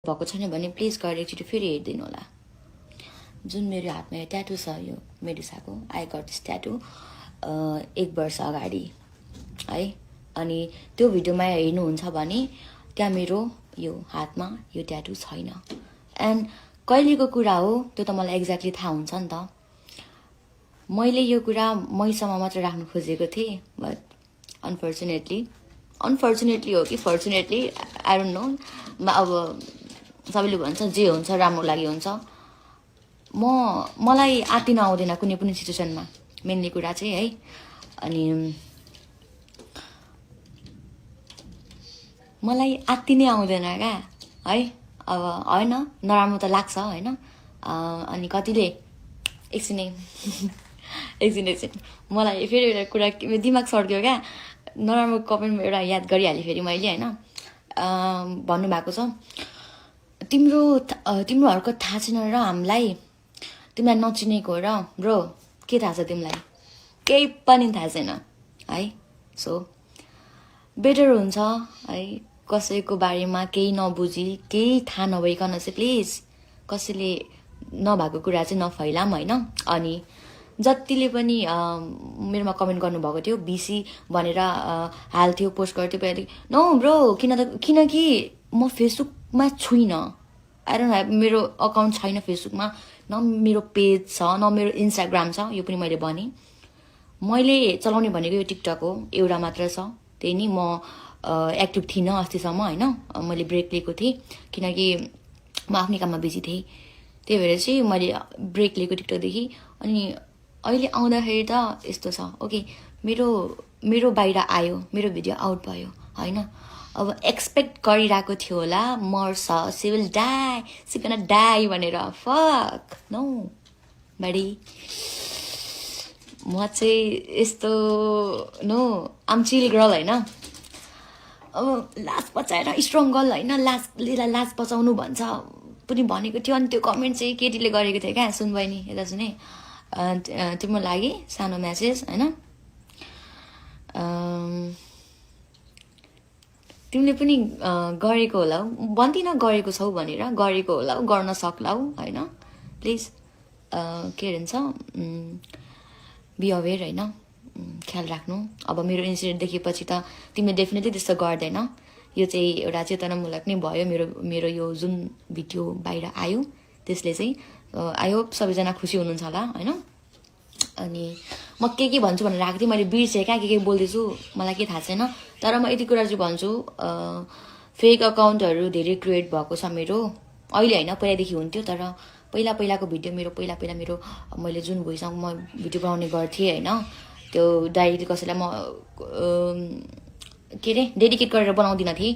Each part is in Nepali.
भएको छैन भने प्लिज गएर एकचोटि फेरि हेरिदिनु होला। जुन मेरो हातमा यो ट्याटु छ, यो मेडुसाको आई गट दिस ट्याटु 1 वर्ष अगाडि है। अनि त्यो भिडियोमा हेर्नुहुन्छ भने त्यहाँ मेरो यो हातमा यो ट्याटु छैन। एन्ड कहिलेको कुरा हो त्यो त मलाई एक्ज्याक्टली थाहा हुन्छ नि त। मैले यो कुरा मैसँग मात्र राख्नु खोजेको थिएँ, बट अनफर्चुनेटली हो कि फर्चुनेटली आई डोन्ट नो। अब सबैले भन्छ जे हुन्छ राम्रो लागि हुन्छ। मलाई आत्तिन आउँदैन कुनै पनि सिचुएसनमा, मेनली कुरा चाहिँ है। अनि मलाई आत्तिनै आउँदैन क्या है। अब होइन, नराम्रो त लाग्छ होइन। अनि कतिले एकछिन मलाई फेरि एउटा कुरा दिमाग सर्क्यो क्या। नराम्रो कमेन्टमा एउटा याद गरिहालेँ फेरि मैले होइन। भन्नुभएको छ तिम्रोहरूको थाहा छैन र हामीलाई, तिमीलाई नचिनेको र ब्रो के थाहा छ तिमीलाई? केही पनि थाहा छैन है। सो बेटर हुन्छ है कसैको बारेमा केही नबुझी केही थाहा नभइकन चाहिँ प्लिज कसैले नभएको कुरा चाहिँ नफैलाम होइन। अनि जतिले पनि मेरोमा कमेन्ट गर्नुभएको थियो बिसी भनेर हाल्थ्यो, पोस्ट गर्थ्यो पहिलादेखि, नो ब्रो किनकि म फेसबुकमा छुइनँ। आई डोन्ट ह्याभ, मेरो अकाउन्ट छैन फेसबुकमा, न मेरो पेज छ न मेरो इन्स्टाग्राम छ। यो पनि मैले भने, मैले चलाउने भनेको यो टिकटक हो, एउटा मात्र छ। त्यही नि म एक्टिभ थिइनँ अस्तिसम्म होइन। मैले ब्रेक लिएको थिएँ किनकि म आफ्नै काममा बिजी थिएँ। त्यही भएर चाहिँ मैले ब्रेक लिएको टिकटकदेखि। अनि अहिले आउँदाखेरि त यस्तो छ, ओके मेरो बाहिर आयो, मेरो भिडियो आउट भयो होइन। अब एक्सपेक्ट गरिरहेको थियो होला मर्छ, सी विल डाई भनेर। फक नो बडी, म चाहिँ यस्तो नो आम चिल गर्ल होइन। अब लास्ट बचाएर स्ट्रङ गर्ल होइन, लास्ट बचाउनु भन्छ पनि भनेको थियो। अनि त्यो कमेन्ट चाहिँ केटीले गरेको थियो क्या। सुन बहिनी यता सुने, तिम्रो लागि सानो म्यासेज होइन। तिमीले पनि गरेको होला, भन्दिनँ गरेको छौ भनेर, गरेको होला, गर्न सक्लाउ होइन। प्लिज के भन्छ बी अवेर होइन, ख्याल राख्नु। अब मेरो इन्सिडेन्ट देखेपछि त तिमीले डेफिनेटली त्यस्तो गर्दैन। यो चाहिँ एउटा चेतनामूलक नै भयो। मेरो यो जुन भिडियो बाहिर आयो त्यसले चाहिँ आई होप सबैजना खुसी हुनुहुन्छ होला होइन। अनि म के भन्छु भनेर आएको थिएँ, मैले बिर्सेँ क्या के बोल्दैछु मलाई के थाहा छैन। तर म यति कुरा चाहिँ भन्छु, फेक अकाउन्टहरू धेरै क्रिएट भएको छ मेरो। अहिले होइन, पहिलादेखि हुन्थ्यो। तर पहिलाको भिडियो मेरो मेरो मैले जुन भोइसँग म भिडियो बनाउने गर्थेँ होइन, त्यो डाइरेक्टली कसैलाई म के अरे डेडिकेट गरेर बनाउँदिनँ थिएँ।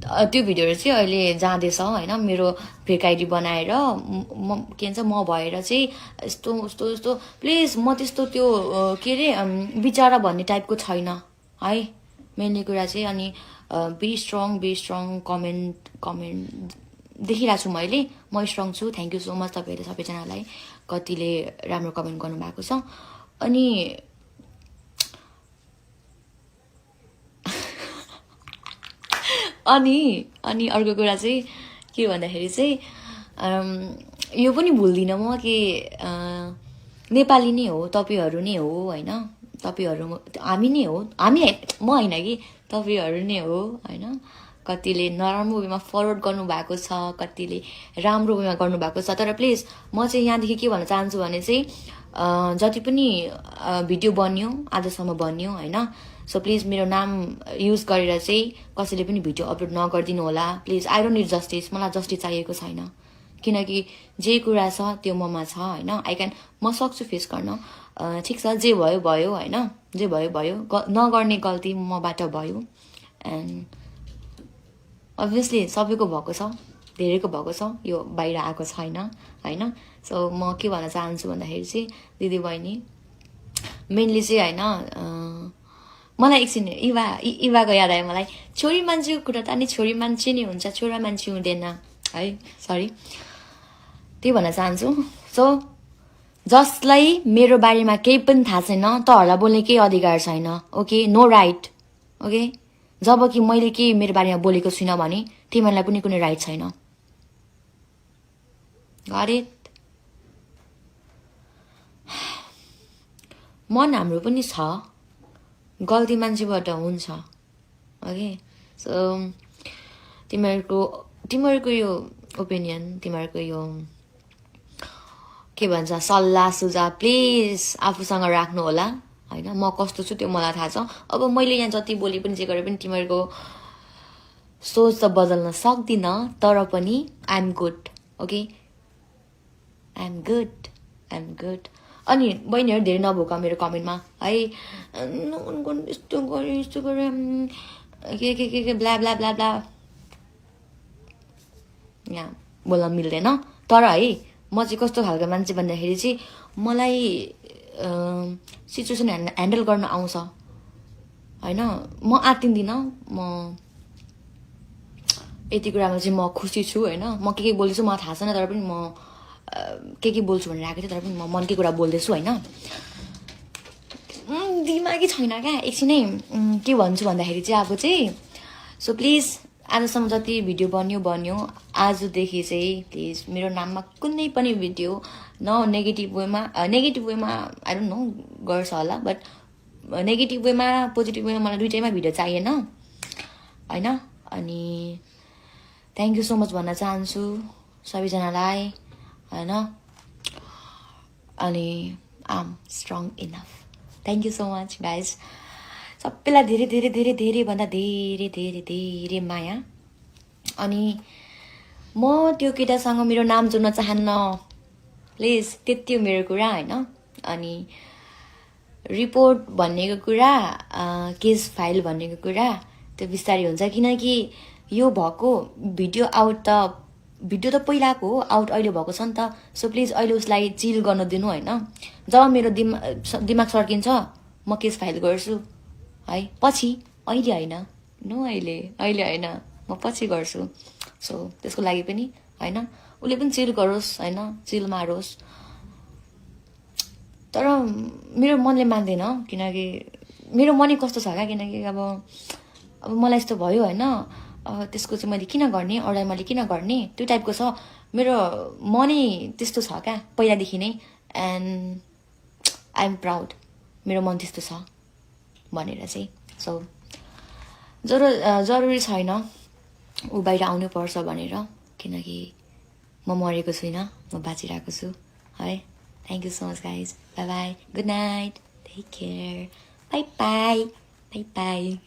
त्यो भिडियोहरू चाहिँ अहिले जाँदैछ होइन। मेरो फेक आइडी बनाएर के भन्छ म भएर चाहिँ यस्तो प्लिज म त्यस्तो त्यो के अरे विचार भन्ने टाइपको छैन है, मेनली कुरा चाहिँ। अनि बी स्ट्रङ कमेन्ट देखिरहेको छु मैले, म स्ट्रङ छु। थ्याङ्क यू सो मच तपाईँहरूले सबैजनालाई, कतिले राम्रो कमेन्ट गर्नुभएको छ। अनि अनि अर्को कुरा चाहिँ के भन्दाखेरि चाहिँ यो पनि भुल्दिनँ म कि नेपाली नै हो, तपाईँहरू नै हो होइन। तपाईँहरू हामी नै हो, म होइन कि तपाईँहरू नै हो होइन। कतिले नराम्रो वेमा फरवर्ड गर्नुभएको छ, कतिले राम्रो वेमा गर्नुभएको छ। तर प्लिज म चाहिँ यहाँदेखि के भन्न चाहन्छु भने चाहिँ जति पनि भिडियो बन्यो आजसम्म बन्यो होइन, सो प्लिज मेरो नाम युज गरेर चाहिँ कसैले पनि भिडियो अपलोड नगरिदिनु होला please. I don't need justice, मलाई जस्टिस चाहिएको छैन। किनकि जे कुरा छ त्यो ममा छ होइन। म सक्छु फेस गर्न। ठिक छ, जे भयो होइन, जे भयो नगर्ने गल्ती मबाट भयो। एन्ड अभियसली सबैको भएको छ, धेरैको भएको छ, यो बाहिर आएको छैन होइन। सो म के भन्न चाहन्छु भन्दाखेरि चाहिँ दिदी बहिनी मेनली चाहिँ होइन, मलाई एकछिन इभाको याद आयो मलाई। छोरी मान्छेको कुरा त अनि छोरी मान्छे नै हुन्छ, छोरा मान्छे हुँदैन है, सरी। त्यही भन्न चाहन्छु। सो जसलाई मेरो बारेमा केही पनि थाहा छैन तहरूलाई बोल्ने केही अधिकार छैन, ओके, नो राइट, ओके। जब कि मैले के मेरो बारेमा बोलेको छुइनँ भने तिमीहरूलाई पनि कुनै राइट छैन Got it? मन हाम्रो पनि छ गल्ती मान्छेबाट हुन्छ ओके सो तिमीहरूको यो ओपिनियन तिमीहरूको यो के भन्छ सल्लाह सुझाव प्लिज आफूसँग राख्नु होला हैन म कस्तो छु त्यो मलाई थाहा छ अब मैले यहाँ जति बोले पनि जे गरे पनि तिमीहरूको सोच त बदल्न सक्दिन तर पनि I am good okay I am good अनि बहिनीहरू धेरै नभोक मेरो कमेन्टमा है यस्तो गरे के ब्ला ब्ला ब्ला ब्ला यहाँ बोल्न मिल्दैन तर है म चाहिँ कस्तो खालको मान्छे भन्दाखेरि चाहिँ मलाई सिचुएसन ह्यान्डल गर्न आउँछ हैन म आत्तिन्दिनँ म यति कुरामा चाहिँ म खुसी छु हैन म के बोल्दैछु मलाई थाहा छैन तर पनि म के बोल्छु भनेर आएको थिएँ तर पनि म मनकै कुरा बोल्दैछु हैन दिमागी छैन क्या एकछिनै के भन्छु भन्दाखेरि चाहिँ अब चाहिँ सो प्लिज आजसम्म जति भिडियो बन्यो आजदेखि चाहिँ प्लिज मेरो नाममा कुनै पनि भिडियो न नेगेटिभ वेमा आई डोन्ट नो गर्छ होला बट नेगेटिभ वेमा पोजिटिभ वेमा मलाई दुईटैमा भिडियो चाहिएन हैन अनि थ्याङ्क यू सो मच भन्न चाहन्छु सबैजनालाई हैन अनि I am strong enough thank you so much guys सबैलाई धेरै धेरै धेरै धेरै भन्दा धेरै धेरै धेरै माया अनि म त्यो केटासँग मेरो नाम जोड्न चाहन्न प्लिज त्यति हो मेरो कुरा हैन अनि रिपोर्ट भन्नेको कुरा केस फाइल भन्नेको कुरा त्यो बिस्तारै हुन्छ किनकि यो भएको भिडियो त पहिलाको हो आउट अहिले भएको छ नि त सो प्लिज अहिले उसलाई चिल गर्न दिनु हैन जब मेरो दिमाग सर्किन्छ म केस फाइल गर्छु है पछि अहिले हैन अहिले हैन म पछि गर्छु सो त्यसको लागि पनि हैन उसले पनि चिल गरोस् हैन चिल मारोस् तर मेरो मनले मान्दैन किनकि मेरो मनै कस्तो छ क्या किनकि अब मलाई यस्तो भयो हैन त्यसको चाहिँ मैले किन गर्ने अरूलाई मैले किन गर्ने त्यो टाइपको छ मेरो मनै त्यस्तो छ क्या पहिलादेखि नै एन्ड आई एम प्राउड मेरो मन त्यस्तो छ भनेर चाहिँ सो जरुरी छैन ऊ बाहिर आउनु पर्छ भनेर किनकि म मरेको छुइनँ म बाँचिरहेको छु है thank you so much guys bye bye good night take care bye by